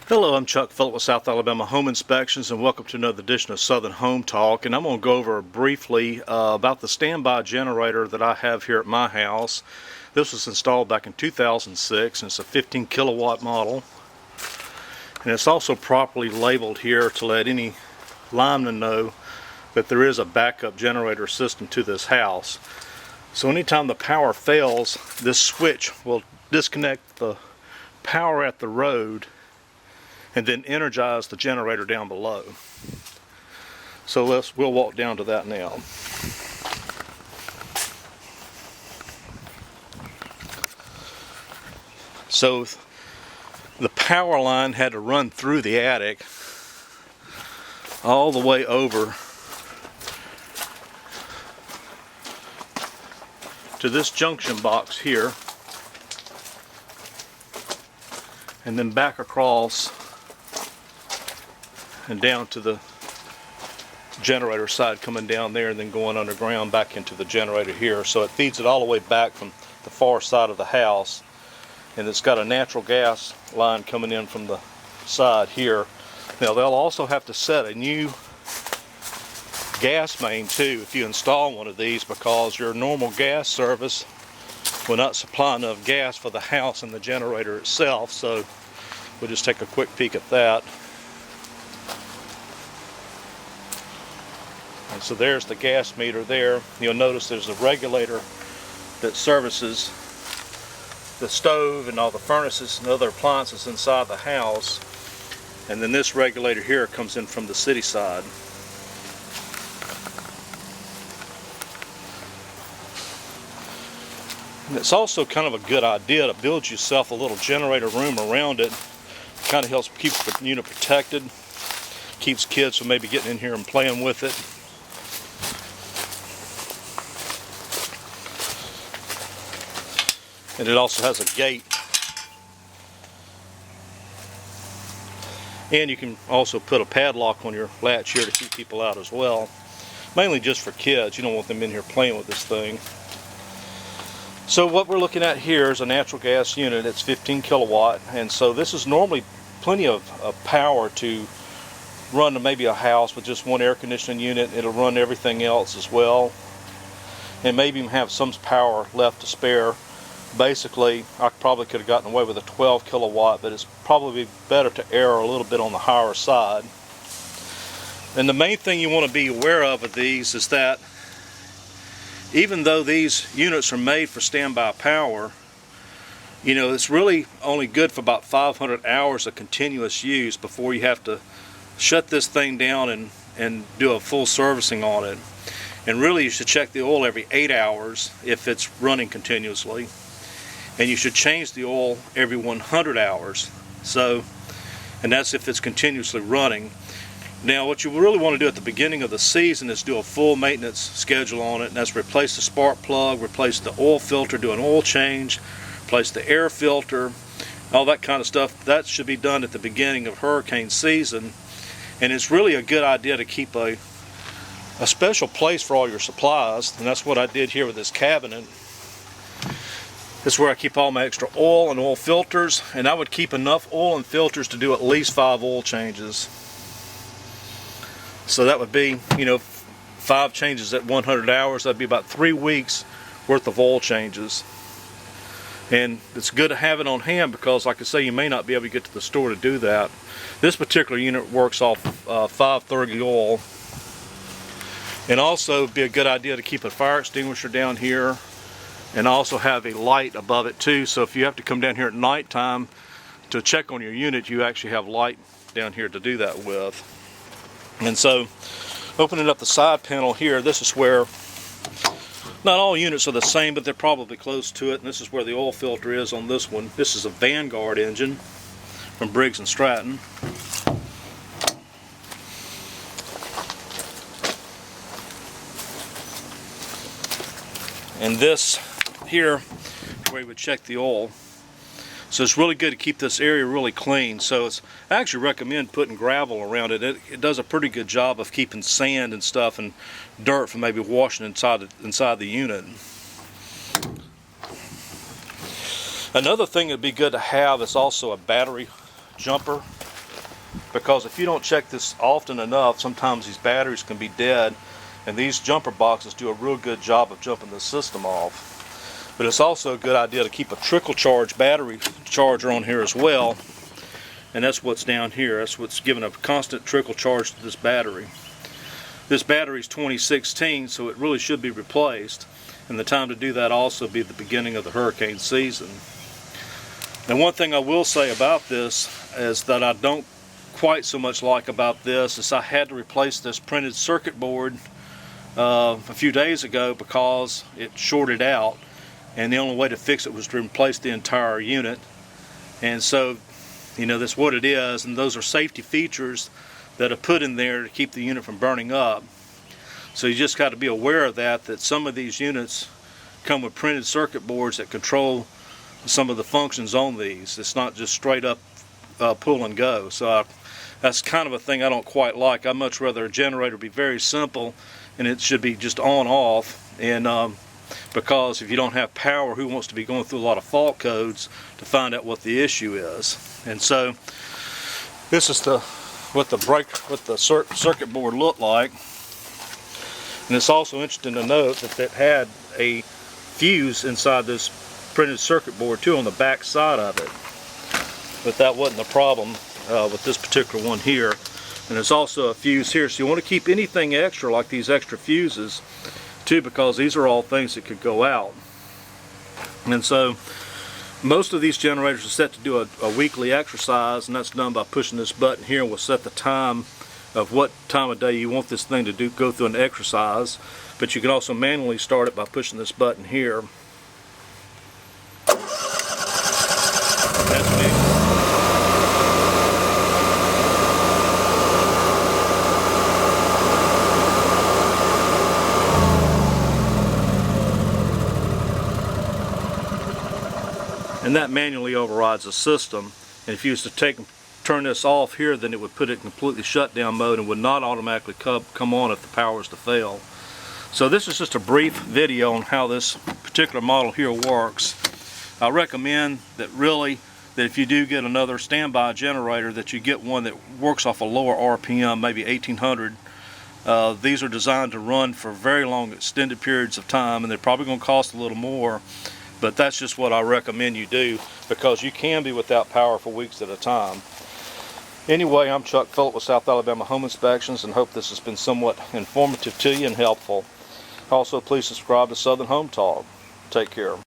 Hello, I'm Chuck Phillip with South Alabama Home Inspections, and welcome to another edition of Southern Home Talk. And I'm going to go over briefly about the standby generator that I have here at my house. This was installed back in 2006, and it's a 15 kilowatt model. And it's also properly labeled here to let any lineman know that there is a backup generator system to this house. So anytime the power fails, this switch will disconnect the power at the road and then energize the generator down below. So we'll walk down to that now. So the power line had to run through the attic all the way over to this junction box here, and then back across and down to the generator side, coming down there and then going underground back into the generator here. So it feeds it all the way back from the far side of the house, and it's got a natural gas line coming in from the side here. Now they'll also have to set a new gas main too if you install one of these, because your normal gas service will not supply enough gas for the house and the generator itself. So we'll just take a quick peek at that. And so there's the gas meter there. You'll notice there's a regulator that services the stove and all the furnaces and other appliances inside the house. And then this regulator here comes in from the city side. And it's also kind of a good idea to build yourself a little generator room around it. It kind of helps keep the unit protected, keeps kids from maybe getting in here and playing with it. And it also has a gate. And you can also put a padlock on your latch here to keep people out as well. Mainly just for kids. You don't want them in here playing with this thing. So what we're looking at here is a natural gas unit. It's 15 kilowatt. And so this is normally plenty of power to run to maybe a house with just one air conditioning unit. It'll run everything else as well. And maybe even have some power left to spare. Basically, I probably could have gotten away with a 12 kilowatt, but it's probably better to err a little bit on the higher side. And the main thing you want to be aware of with these is that even though these units are made for standby power, you know, it's really only good for about 500 hours of continuous use before you have to shut this thing down and do a full servicing on it. And really you should check the oil every 8 hours if it's running continuously. And you should change the oil every 100 hours. So, and that's if it's continuously running. Now what you really want to do at the beginning of the season is do a full maintenance schedule on it, and that's replace the spark plug, replace the oil filter, do an oil change, replace the air filter, all that kind of stuff. That should be done at the beginning of hurricane season. And it's really a good idea to keep a special place for all your supplies, and that's what I did here with this cabinet. This is where I keep all my extra oil and oil filters, and I would keep enough oil and filters to do at least 5 oil changes. So that would be, you know, 5 changes at 100 hours. That'd be about 3 weeks worth of oil changes. And it's good to have it on hand because, like I say, you may not be able to get to the store to do that. This particular unit works off 530 oil. And also it'd be a good idea to keep a fire extinguisher down here, and also have a light above it too, so if you have to come down here at night time to check on your unit, you actually have light down here to do that with. And so opening up the side panel here, this is where, not all units are the same, but they're probably close to it, and this is where the oil filter is on this one. This is a Vanguard engine from Briggs and Stratton. And this here where you would check the oil. So it's really good to keep this area really clean. So I actually recommend putting gravel around it. It does a pretty good job of keeping sand and stuff and dirt from maybe washing inside the unit. Another thing that'd be good to have is also a battery jumper. because if you don't check this often enough, sometimes these batteries can be dead, and these jumper boxes do a real good job of jumping the system off. But it's also a good idea to keep a trickle charge battery charger on here as well, and that's what's down here. That's what's giving a constant trickle charge to this battery. This battery is 2016, so it really should be replaced, and the time to do that also be the beginning of the hurricane season. And one thing I will say about this is that I don't quite so much like about this is I had to replace this printed circuit board a few days ago because it shorted out, and the only way to fix it was to replace the entire unit. And so, you know, that's what it is, and those are safety features that are put in there to keep the unit from burning up. So you just got to be aware of that some of these units come with printed circuit boards that control some of the functions on these. It's not just straight up pull and go. So that's kind of a thing I don't quite like. I'd much rather a generator be very simple, and it should be just on off, and because if you don't have power, who wants to be going through a lot of fault codes to find out what the issue is? And so this is what the circuit board looked like. And it's also interesting to note that it had a fuse inside this printed circuit board too on the back side of it, but that wasn't the problem with this particular one here. And there's also a fuse here, so you want to keep anything extra like these extra fuses too, because these are all things that could go out. And so most of these generators are set to do a weekly exercise, and that's done by pushing this button here, and we'll set the time of what time of day you want this thing to go through an exercise. But you can also manually start it by pushing this button here. That's big. And that manually overrides the system. And if you was to turn this off here, then it would put it in completely shutdown mode and would not automatically come on if the power is to fail. So this is just a brief video on how this particular model here works. I recommend that if you do get another standby generator, that you get one that works off a lower RPM, maybe 1800. These are designed to run for very long extended periods of time, and they're probably going to cost a little more. But that's just what I recommend you do, because you can be without power for weeks at a time. Anyway, I'm Chuck Phillip with South Alabama Home Inspections, and hope this has been somewhat informative to you and helpful. Also, please subscribe to Southern Home Talk. Take care.